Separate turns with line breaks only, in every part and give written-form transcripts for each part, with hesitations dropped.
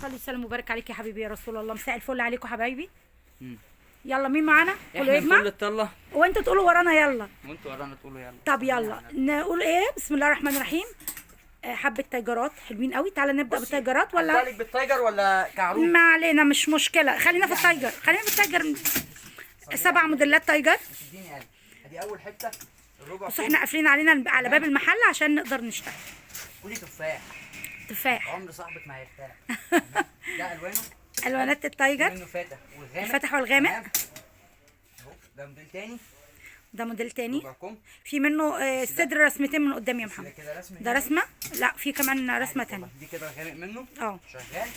صل وسلم وبارك عليك يا حبيبي يا رسول الله. مساء الفل عليكم حبايبي. يلا مين معانا؟ كله يجمع
كل الطله
وانتوا تقولوا ورانا يلا.
وانتوا ورانا تقولوا يلا.
طب يلا نقول ايه؟ بسم الله الرحمن الرحيم. حبة تايجرات حلوين قوي. تعالى نبدأ بالتايجرات ولا
بالك بالتايجر ولا كعروب؟
ما علينا مش مشكلة، خلينا في التايجر. خلينا في التايجر. 7 موديلات تايجر.
اديني قلب. ادي اول حته الربع.
بصوا احنا قافلين علينا على باب المحل عشان نقدر نشتغل.
قولي تفاح.
تفاح.
عمر صاحبك ما هيرتاح. ده الوانه.
الوانات التايجر.
منه فاتح والغامق.
الفاتح والغامق.
اهو ده موديل تاني.
ده موديل تاني.
ربع كم.
في منه صدر رسمتين من قدام يا محمد.
كده رسمه.
ده رسمة؟ لا في كمان رسمة تانية.
دي كده غامق منه. شغال.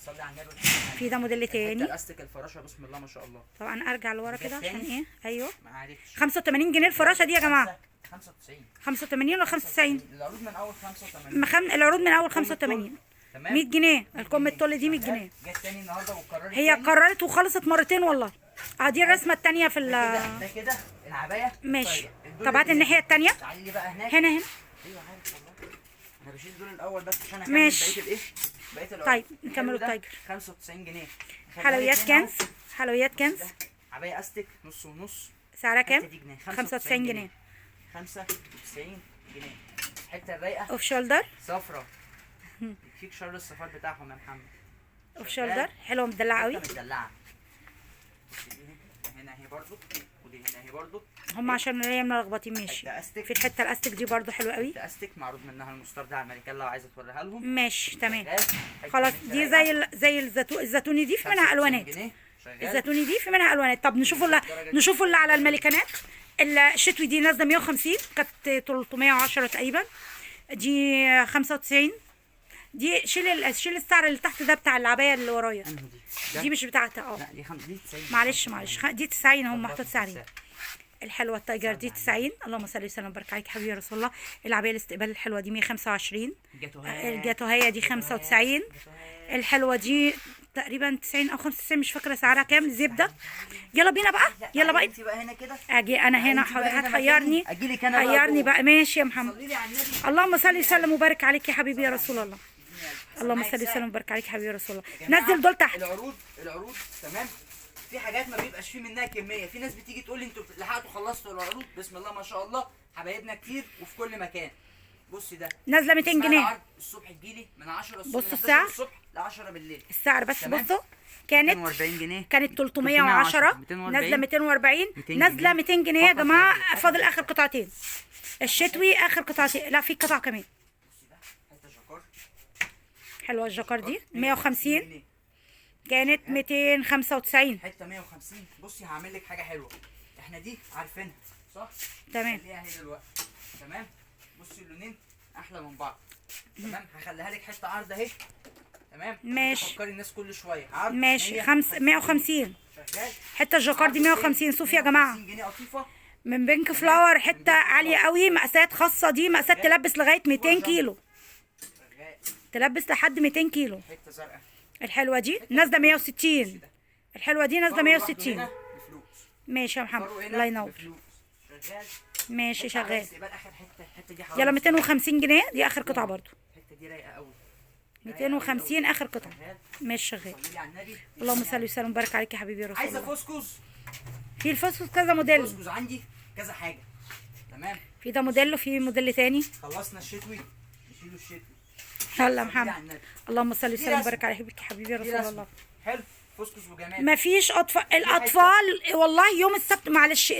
صلي على النبي.
في ده موديل تاني.
الاستيك الفراشه بسم الله ما شاء الله.
طبعا ارجع لورا كده عشان ايه؟ ايوه.
معلش.
85 جنيه الفراشه دي يا جماعه.
95.
85 ولا 95؟
العروض من اول 85.
العروض من اول 85.
تمام.
100 جنيه الكم التول دي 100 جنيه.
جت تاني النهارده وكررت.
هي قررت وخلصت مرتين والله. دي الرسمه الثانيه في
ده كده العبايه.
ماشي. طب هات الناحيه الثانيه.
تعالي لي بقى هناك.
هنا.
ايوه عارف والله. انا بشيل دول الاول بس عشان اكمل
ماشي.
بقيه الايه؟ بقيه العروض.
طيب نكملوا التايجر.
95 جنيه.
حلويات كنز. حلويات كنز.
عبايه استك نص ونص.
سعرها كام؟
95
95 جنيه.
95 جنيه. الحته الرايقه.
اوف شولدر.
صفرا. فيك شر الصفار بتاعهم يا محمد.
اوف شولدر حلوه مدلعه قوي.
مدلعه. هنا اهي برضو ودي هنا اهي برضو.
هم عشان هي ملخبطين. ماشي. في الحته الاستك دي برضو حلوه قوي.
ده استك معروض منها المستردة امريكان لو عايزه توريها لهم.
ماشي تمام. خلاص دي زي الزيتوني دي في منها الوانات. الزيتوني دي في منها الوانات. طب نشوفوا اللي على الملكانات. الشتوي دي نازله 150 كانت 310 تقريبا. دي 95. دي شيل السعر اللي تحت ده بتاع العبايه اللي ورايا. دي مش بتاعتها.
لا دي 90.
معلش دي 90 هم محطوط سعرين. الحلوه التايجر دي 90. اللهم صل وسلم وبارك عليك حبيبي يا رسول الله. العبايه الاستقبال الحلوه دي 125. الجاتوهيه دي 95. الحلوه دي تقريبا 90 او 95 مش فاكره سعرها كام. زبده. يلا بينا بقى. يلا بقى.
انت بقى هنا كده.
اجي انا هنا. هتحيرني.
اجيلك انا بقى.
حيرني بقى. ماشي يا محمد.
صلي لي على النبي.
اللهم صل وسلم وبارك عليك يا حبيبي يا رسول الله. اللهم صل وسلم وبارك عليك يا حبيبي يا رسول الله. نزل دول تحت.
العروض تمام. في حاجات ما بيبقاش فيه منها كميه. في ناس بتيجي تقول لي انتوا لحقتوا خلصتوا العروض. بسم الله ما شاء الله حبايبنا كتير وفي كل مكان. بصي ده
نازله 200 جنيه.
الصبح تجيلي من 10 الصبح.
بصوا الساعه
الصبح ل 10 بالليل.
السعر بس بصوا كانت
240 جنيه.
كانت 310 نازله 240 نازله 200 جنيه يا جماعه. فاضل اخر قطعتين. الشتوي اخر قطعتين. لا في قطعه كمان. حلوه الجاكار دي 150 كانت 295.
حته 150. بصي هعمل لك حاجه حلوه. احنا دي عارفينها صح؟
تمام.
خليها اهي دلوقتي. تمام. بصي اللونين احلى من بعض. تمام. هخليها لك حته عرض اهي. تمام.
ماشي.
فكري الناس كل شويه عرض.
ماشي 150.
شغال.
حته الجاكار دي 150 صوف يا جماعه.
150 جنيه قطيفه.
من بينك فلاور. حته عاليه قوي. مقاسات خاصه. دي مقاسات تلبس لغايه 200 كيلو. تلبس لحد 200 كيلو.
حته زرقاء.
الحلوه دي نازله 160. الحلوه دي نازله 160. ماشي يا محمد الله ينور. ماشي شغال. يلا 250 جنيه دي اخر قطعه برضو.
الحته دي رايقه قوي.
250 اخر قطعه. ماشي شغال. اللهم صل وسلم وبارك عليك يا حبيبي يا رسول الله.
عايزه فسكوز.
في الفسكوز كذا موديل.
فسكوز عندي كذا حاجه. تمام.
في ده موديل وفي موديل تاني.
خلصنا الشتوي نشيله الشتوي.
يلا يا محمد. اللهم صل وسلم وبارك عليك يا حبيبي يا رسول الله.
حلو. فسكوس وجمال.
مفيش الاطفال والله يوم السبت معلش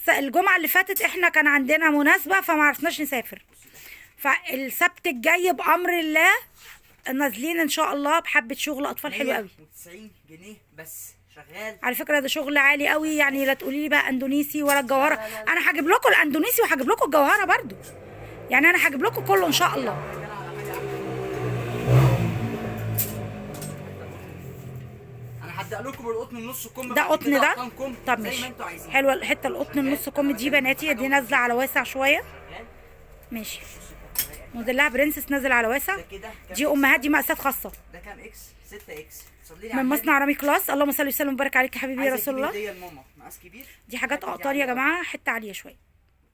الجمعه اللي فاتت احنا كان عندنا مناسبه فما عرفناش نسافر. فالسبت الجاي بامر الله نازلين ان شاء الله بحبه شغل اطفال حلو قوي.
90 جنيه بس شغال.
على فكره ده شغل عالي قوي يعني. لا تقولي لي بقى اندونيسي ولا الجوهره. انا هجيب لكم الاندونيسي وهجيب لكم الجوهره برضو. يعني انا هجيب لكم كله ان شاء الله.
هبدأ لكم القطن النص كم.
ده قطن ده. طب
زي
ماشي.
ما انتوا عايزين.
حلوه الحته القطن النص كم دي بناتي. دي نازله على واسع شويه. ماشي. موديلها برنسس نازل على واسع. دي امهات. دي مقاسات خاصه.
ده كام اكس؟ 6 اكس.
من مصنع رامي كلاس. اللهم صل وسلم وبارك عليك يا حبيبي يا رسول الله.
دي الماما مقاس كبير.
دي حاجات اقطار يا جماعه. حته عاليه شويه.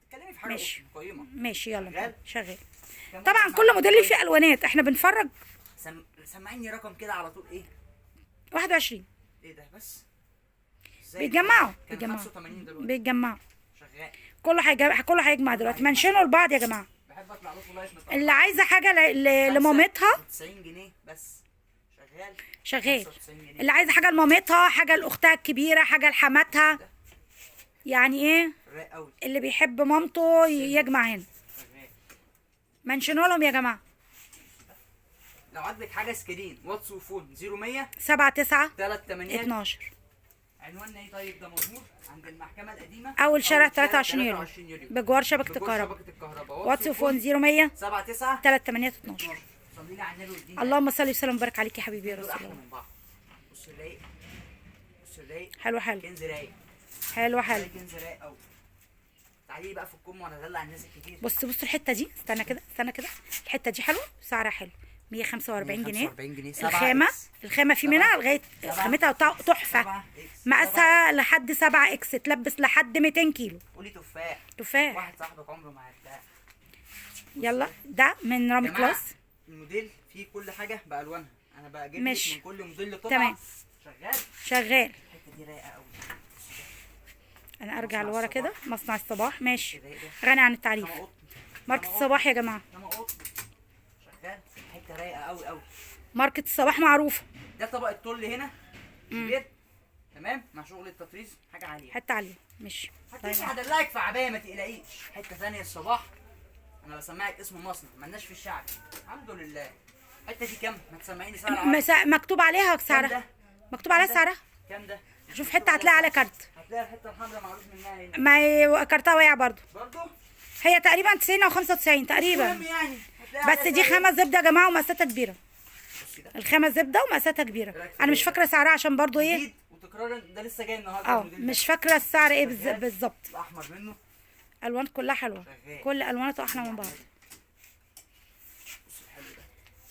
اتكلمي في حاجه ماشي. قيمه.
ماشي يلا شغال. طبعا كل موديل فيه الوانات. احنا بنفرج
سمعيني رقم كده على طول. ايه
21.
ايه ده بس؟
بيتجمعوا
كان
بيتجمعوا
85 دلوقتي
بيتجمعوا.
شغال.
كله هيجمع دلوقتي. منشنوا لبعض يا جماعه.
بحب اطلع لكم لايف متأخر.
اللي عايزه حاجه لمامتها
90 جنيه بس شغال.
شغال.
95 جنيه.
اللي عايزه حاجه لمامتها، حاجه لاختها الكبيره، حاجه لحماتها، يعني ايه
رايق قوي.
اللي بيحب مامته يجمع هنا.
شغال.
منشنوا لهم يا جماعه.
لو عاجبك حاجه سكرين واتس وفون 0100
79
38
12.
عنواننا ايه طيب؟ ده مضمور عند المحكمه القديمه،
اول شارع 23 يوليو
23 يوليو
بجوار شبكه
بجوار
الكهرباء.
شبكه الكهرباء.
واتس وفون 0100
79
38 12.
صلي لي على النبي واديني.
اللهم صل وسلم وبارك عليك يا حبيبي يا
دول
رسول
احلى
الله.
من بعض. بص الرايق، بص الرايق.
حلو حلو
كنز رايق،
حلو حلو.
كنز رايق قوي. تعالي بقى في الكم وانا ادلع الناس الكتير.
بصوا الحته دي، استنى كده استنى كده. الحته دي حلوه سعرها حلو 145 جنيه.
145 جنيه.
الخامه في منها لغايه خامتها تحفه. مقاسها لحد 7 اكس، تلبس لحد 200 كيلو.
قولي تفاح.
تفاح.
واحد صاحبك عمره ما هيتلاقى.
يلا ده من رامي
جماعة،
كلاس.
الموديل فيه كل حاجه بالوانها. انا بجيب لك
ماشي.
من كل موديل قطعه.
تمام.
شغال.
شغال.
الحته دي رايقه قوي.
انا ارجع لورا كده. مصنع الصباح ماشي.
كده ايه ده؟
غني عن التعريف.
انما قطن.
ماركة الصباح يا جماعه.
انما قطن. شغال. حته رايقه قوي قوي.
ماركة الصباح معروفه.
ده طبق الطل هنا كبير. تمام، مع شغل التطريز حاجه عاليه.
حته عاليه ماشي.
هتيجي هدلعك في عبايه ما تقلقيش. حته ثانيه الصباح. انا بسمعك اسم المصنع، مالناش في الشعب. الحمد لله. الحته دي كام؟ ما تسمعيني سعرها.
مكتوب عليها سعرها. مكتوب عليها سعرها.
كام ده؟
شوف حته هتلاقي على كارت.
هتلاقي الحته الحمراء معروف منها هنا.
ما هي كارتها واقع برضو.
برضه؟
هي تقريبا 90 او 95 تقريبا.
المهم يعني
بس دي خامه زبده يا جماعه ومقاساتها كبيره.
بصي ده
الخامه زبده ومقاساتها كبيره. انا مش فاكره سعرها عشان برضو ايه.
جديد وتكرار. ده لسه جاي النهارده.
اه
الموديل ده.
مش فاكره السعر ايه
شغال.
بالظبط.
الاحمر منه.
الوان كلها حلوه.
شغال.
كل الواناته احلى من بعض.
بص الحلو ده.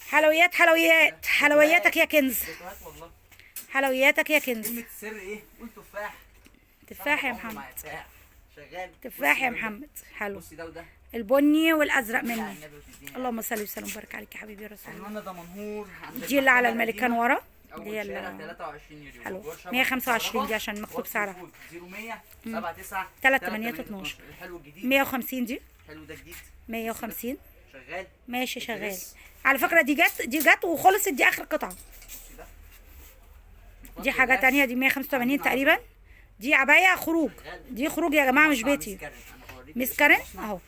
حلويات حلويات حلوياتك يا كنز.
فوتوهات والله.
حلوياتك يا كنز.
كلمة السر ايه؟ قول تفاح.
تفاح يا
صاحبك عمره ما
محمد.
هيتساق. شغال.
تفاح
بصي
يا
ده.
محمد حلو.
بصي ده وده.
البني والازرق
صلي على
منه.
النبي وتديني.
اللهم صل وسلم وبارك عليك يا حبيبي يا رسول الله.
عنواننا ده منهور عند
دي اللي على
المحكمة
الملكان
القديمة.
ورا.
أول
دي
شارع
ال
23 يوليو.
حلو.
جوار شبكة
125 دي
الكهرباء.
عشان مكتوب
واتس
سعرها.
وفود 0100 79
3812.
الحلو الجديد.
150 دي.
الحلو ده جديد.
150
شغال.
ماشي شغال.
الدريس.
على فكره دي جت وخلصت. دي اخر قطعه.
بصي ده.
دي حاجه تانية. دي 185 تقريبا. دي عبايه خروج. دي خروج يا جماعه مش
مصنع
بيتي.
ميس كارن. أنا بوريك
ميس
اسم
كارن
المصنع.
اهو.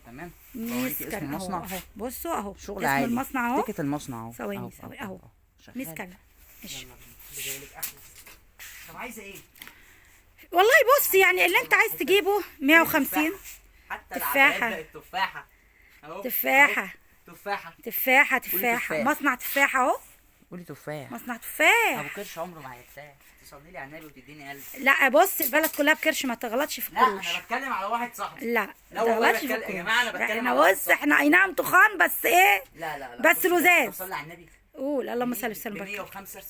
تمام.
ميس
بوريك اسم
كارن اهو
المصنع.
اهو. بصوا اهو
شغل
اسم
عالي.
المصنع اهو.
تيكت المصنع اهو.
ثواني ثواني اهو.
شغال.
ميس كارن ماشي.
يلا بينا. اللي جايلك احلى. طب عايزه ايه؟
والله بص يعني اللي انت عايز تجيبه 150.
حتى
تفاحة.
العباية بقت تفاحة اهو.
تفاحة.
أهو. تفاحة.
تفاحة تفاحة.
تفاح.
مصنع تفاحة اهو.
قولي تفاح.
مصنع
ابو
تفاح.
كرش عمره ما هيتساع. تصلي لي على النبي وتديني قلب.
لا بص البلد كلها بكرش، ما تغلطش في
لا
الكروش.
انا بتكلم على واحد صاحبي.
لا ما
لا والله
تغلطش في
بتكلم
الكروش.
يا جماعه. انا بتكلم
احنا
على واحد
بص
صاحبي.
احنا اي نعم تخان بس ايه.
لا
بس لزاز.
صلي على النبي.
قول اللهم صل وسلم
ب
وبارك.
105.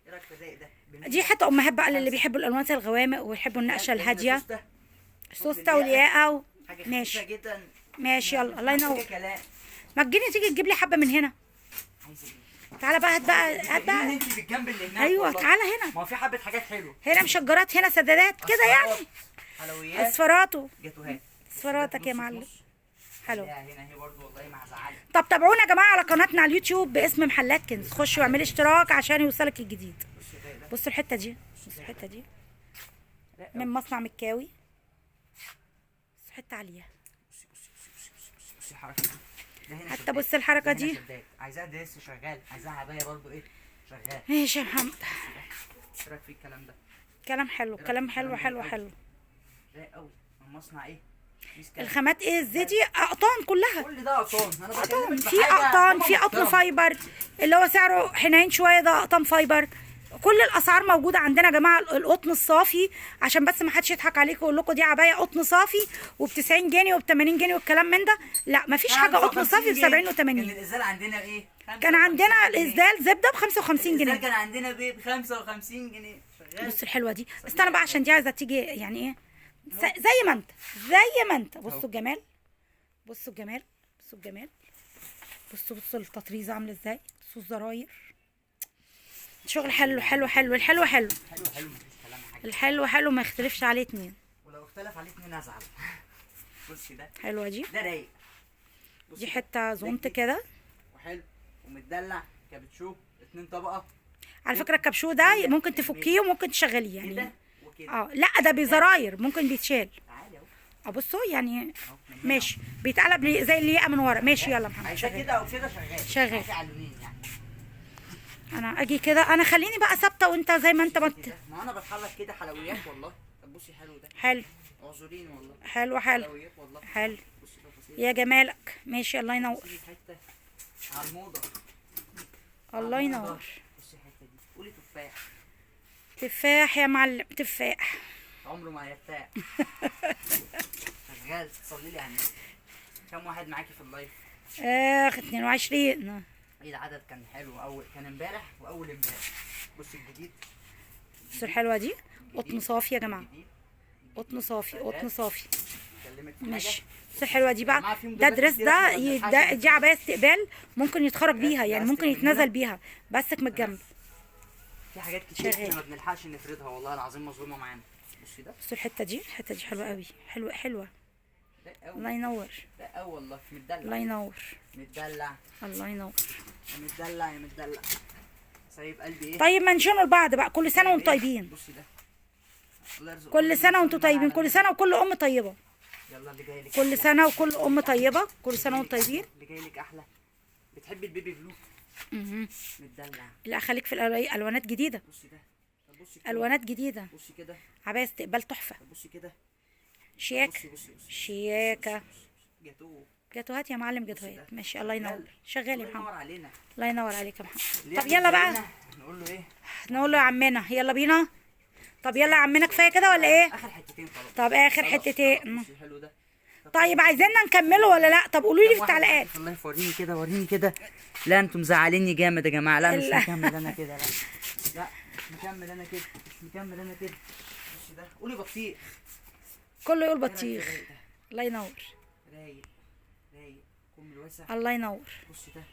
ايه رايك في الرايق ده؟
دي حتى امهات بقى اللي بيحبوا الالوان الغوامق ويحبوا النقشه الهاديه. سوسته والياقه
حاجه خفيفه
ماشي
جدا.
ماشي يلا الله ينور.
كلام.
ما تجيني تيجي تجيب لي حبه من هنا.
عايزه ايه؟
تعالى بقى هات بقى.
انت بالجنب اللي هناك.
ايوه
والله.
تعالى هنا.
ما هو في حبه حاجات حلوه.
هنا مشجرات هنا سدادات كده يعني.
حلويات.
اصفراته.
جاتوهات.
اصفراتك يا معلم. حلو.
هنا هي برضو والله مع زعل.
طب تابعونا يا جماعه على قناتنا على اليوتيوب باسم محلات كنز. خشوا واعملي اشتراك عشان يوصلك الجديد. بصوا الحته دي. بصوا الحته دي من مصنع مكاوي. بصوا حته عاليه.
بصي الحركه دي. ده هنا
حتى
شداد.
بص الحركه
ده هنا
دي.
شداد. عايزاها دريس شغال. عايزاها عبايه برضو ايه شغال.
ماشي يا محمد.
ايه رايك في الكلام ده؟
كلام حلو كلام حلو حلو حلو.
رايق قوي. من مصنع ايه؟ ميس كارن.
الخامات ايه الزيتي اقطان كلها.
كل ده قطان. انا
قطن
بكلمك
في
حاجة
قطن في
محترمة.
قطن فايبر اللي هو سعره حنين شويه. ده قطن فايبر. كل الاسعار موجوده عندنا يا جماعه. القطن الصافي عشان بس ما حدش يضحك عليكم ويقول لكم دي عبايه قطن صافي وب 90 جنيه وب 80 جنيه والكلام من ده. لا ما فيش حاجه قطن صافي ب 70
كان
و80.
الازال عندنا ايه؟
كان عندنا الاسدال زبده ب 55
الازال
جنيه.
كان عندنا ب 55 جنيه شغال.
بص الحلوه دي. استنى بقى عشان دي عايزه تيجي يعني ايه زي ما انت زي ما انت. بصوا الجمال. بصوا الجمال. بصوا الجمال. بصوا التطريزه عامله ازاي. بصوا الزراير، شغل حلو حلو حلو، الحلو حلو،
حلو حلو مفيش كلام حاجه.
الحلو حلو ما يختلفش عليه اتنين.
ولو اختلف عليه اتنين ازعل. بصي ده
حلوه دي،
ده رايق.
دي حته زونت كده
وحلو ومتدلع كابتشو 2 طبقه.
على فكره الكبشو ده ممكن تفكيه وممكن تشغليه يعني.
كده وكده.
لا ده بزراير ممكن بيتشال.
تعالي اهو.
بصوا يعني
أهو من هنا.
ماشي، بيتقلب زي الياقه من ورا. ماشي يلا محمد
عايزاه
شغال.
كده او كده شغال.
شغال.
حاجة على اللونين يعني.
انا اجي كده، انا خليني بقى ثابته وانت زي ما انت
ما انا بتحرك كده حلويات والله. طب بصي حلو ده.
حلو
اعذريني والله.
حلو حلو
حلويات والله.
حلو
بصي تفاصيل.
يا جمالك. ماشي الله ينور.
بصي حته على الموضه.
الله ينور.
بصي الحته دي قولي تفاح.
تفاح يا معلم، تفاح.
عمره ما هيرتاح. شغال تصلي لي على النبي. كم واحد معاكي في اللايف؟
22.
ايه العدد كان حلو. كان امبارح واول امبارح. بصي الجديد.
بصوا الحلوه دي، قطن صافي يا جماعه،
الجديد.
قطن صافي قطن صافي.
اكلمك في
ماشي.
حاجه.
بصوا الحلوه دي بقى،
جماعة في
ده
موديلات
دريس
كتيرة
ده
احنا ما بنلحقش
دي عبايه استقبال، ممكن يتخرج بيها يعني،
بلاستيك
ممكن
من
يتنزل
هنا.
بيها بسك من الجنب.
في حاجات كتير
شغال.
احنا ما بنلحقش نفردها والله العظيم مظلومه معانا. بصي ده.
بصوا الحته دي، الحته دي حلوه قوي، حلوه حلوه.
ده
الله
قوي.
ينور.
ده قوي والله.
الله
متدلع.
ينور.
متدلع.
الله ينور.
يا متدلع يا متدلع. سايب قلبي ايه.
طيب منشنوا لبعض بقى، كل سنه وانتم طيبين.
بصي ده. الله يرزق
كل سنه وانتم طيبين، كل سنه وكل ام طيبه.
يلا اللي جاي لك.
كل سنه وكل ام طيبه، كل سنه وانتم طيبين.
اللي جاي لك احلى. بتحبي البيبي بلو. متدلع.
لا خليك في الالوانات جديده،
بصي ده. طب بصي كده.
الوانات جديده.
بصي كده.
عبايه استقبال تحفه،
طب بصي كده.
شياك
بصي بصي بصي.
شياكه.
جاتوه.
جاتوهات يا معلم، جاتوهات. ماشي الله ينور. شغال يا
الله ينور
محمد.
علينا.
الله ينور عليك يا محمد.
اللي
طب
يعمل
يلا بقى
زينا نقول له ايه.
نقول له يا عمنا يلا بينا. طب يلا يا عمنا كفايه كده ولا ايه؟
اخر حتتين خلاص.
طب اخر
خلاص،
حتتين.
بصي حلو ده.
طيب عايزيننا نكمله ولا لا؟ طب قولوا لي في التعليقات.
الله وريني كده وريني كده. لا انتم مزعليني جامد يا جماعه. لا مش
لا.
مكمل انا كده. لا لا مش مكمل انا كده. مش مكمل انا كده. بصي ده. قولي بطيخ.
كله يقول
إيه رأيك
بطيخ.
في الرايق ده؟
الله ينور.
رايق رايق. كم الواسع.
الله ينور.
بصي ده.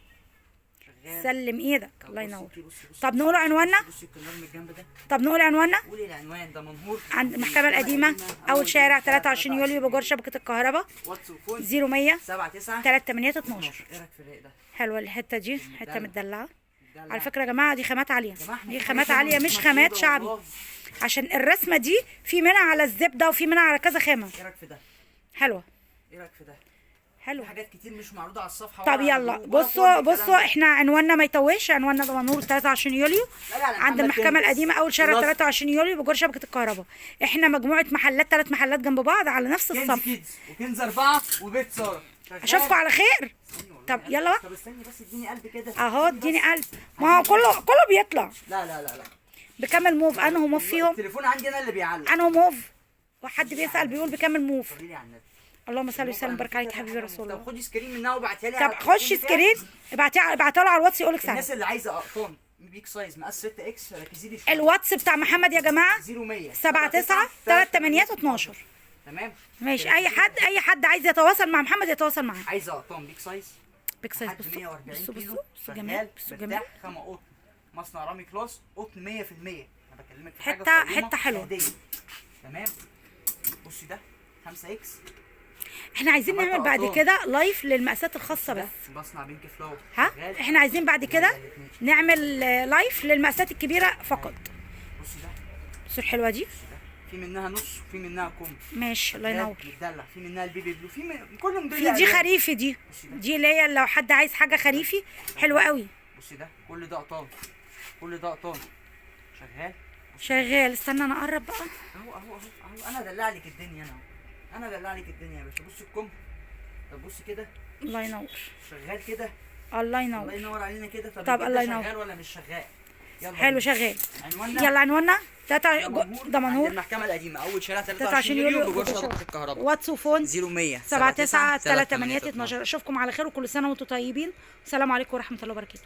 شغال.
سلم ايدك.
طب
الله
بصي
ينور.
دي، بصي بصي.
طب نقول عنواننا.
بصي الكنار من الجنب ده.
طب نقول عنواننا
قولي العنوان ده. منهور
عند المحكمه القديمه، اول شارع 23 يوليو بجوار شبكه الكهرباء،
واتس وفون
0100
79
3812.
ايه رايك في الرايق ده؟
حلوه الحته دي، حته متدلعه.
متدلع.
على فكره يا جماعه دي خامات عاليه،
جماعة احنا
دي
في
خامات
حاجات
عاليه
مش
مش خامات
مفروضة
شعبي،
والله.
عشان الرسمه دي في منها على الزبده وفي منها على كذا خامه.
ايه رايك في ده؟
حلوه
ايه رايك في ده؟
حلوه.
في حاجات كتير مش معروضه على الصفحه.
طب
ولا على
يلا
الجروب ولا كل
بصوا
الكلام
بصوا
ده.
احنا عنواننا ما يتوهش، عنواننا ده منور 23 يوليو
لا لا، على
عند
محمد
المحكمه
كنز.
القديمه، اول شارع
خلاص.
23 يوليو بجوار شبكه الكهرباء. احنا مجموعه محلات، 3 محلات جنب بعض على نفس
كنز
الصف.
كيدز وكنز 4 وبيت ساره. شغال.
اشوفكم على خير.
استني والله
طب
قلب.
يلا بقى.
طب استني بس اديني قلب كده.
اهو
استني
اديني
بس.
قلب، ما هو كله بيطلع
لا لا لا لا.
بكامل موف. انه موف فيهم؟
التليفون عندي انا اللي بيعلق.
انه موف؟ وحد بيسال بيقول بكامل موف.
قولي لي على النت.
اللهم صل وسلم وبارك عليك حبيبي رسول
طب
الله.
خدي سكرين منها وابعتيها لي.
طب
على
خش
التليفون بتاعي.
سكرين، ابعتها له على الواتس يقول لك ساعه.
الناس اللي عايزه اقطان بيك سايز مقاس 6 اكس ركزي لي.
الواتس بتاع محمد يا جماعه
0100
79 3812.
تمام.
ماشي، اي حد عايز يتواصل مع محمد يتواصل معاه.
عايزه اقطان بيك سايز.
بيك سايز.
لحد
بصوا
140
بصوا
كيلو.
بصوا جمال، بصوا جمال.
مرتاح، خامة قطن، مصنع رامي كلاس، قطن 100%. انا بكلمك في
حتة-
حاجه قيمة
حتة حلوة.
هدية. تمام. بصي ده 5 اكس.
احنا عايزين
عملت
نعمل بعد
أقطان.
كده لايف للمقاسات الخاصه
ده
بس.
مصنع بينك فلاور.
ها
شغال.
احنا عايزين بعد كده
الاتنين.
نعمل لايف للمقاسات الكبيره فقط.
بصي ده.
بصوا الحلوه دي.
بصي ده. في منها نص وفي منها كم.
ماشي الله ينور.
متدلع. في منها البيبي بلو. كلهم دول
في دي خريفي، دي دي اللي هي لو حد عايز حاجه خريفي حلوه قوي.
بصي ده كل ده قطان. كل ده قطان. شغال.
شغال. استنى انا اقرب بقى.
اهو انا دلع لك الدنيا. انا دلع لك الدنيا يا باشا. بصي الكم. طب بصي كده.
الله ينور.
شغال كده.
الله
الله
ينور.
ينور علينا كده.
طب
البيت
الله
ده
ينور.
شغال ولا مش شغال؟ يلا
حلو
بينا.
شغال.
عنواننا
يلا عنواننا ده
عند
منهور
المحكمة القديمة، أول شارع
23
23
يوليو
يوليو بجوار
بجوار
شبكة الكهرباء.
واتس وفون
0100
79 3812. اشوفكم على خير وكل سنه وانتم طيبين. السلام عليكم ورحمه الله وبركاته.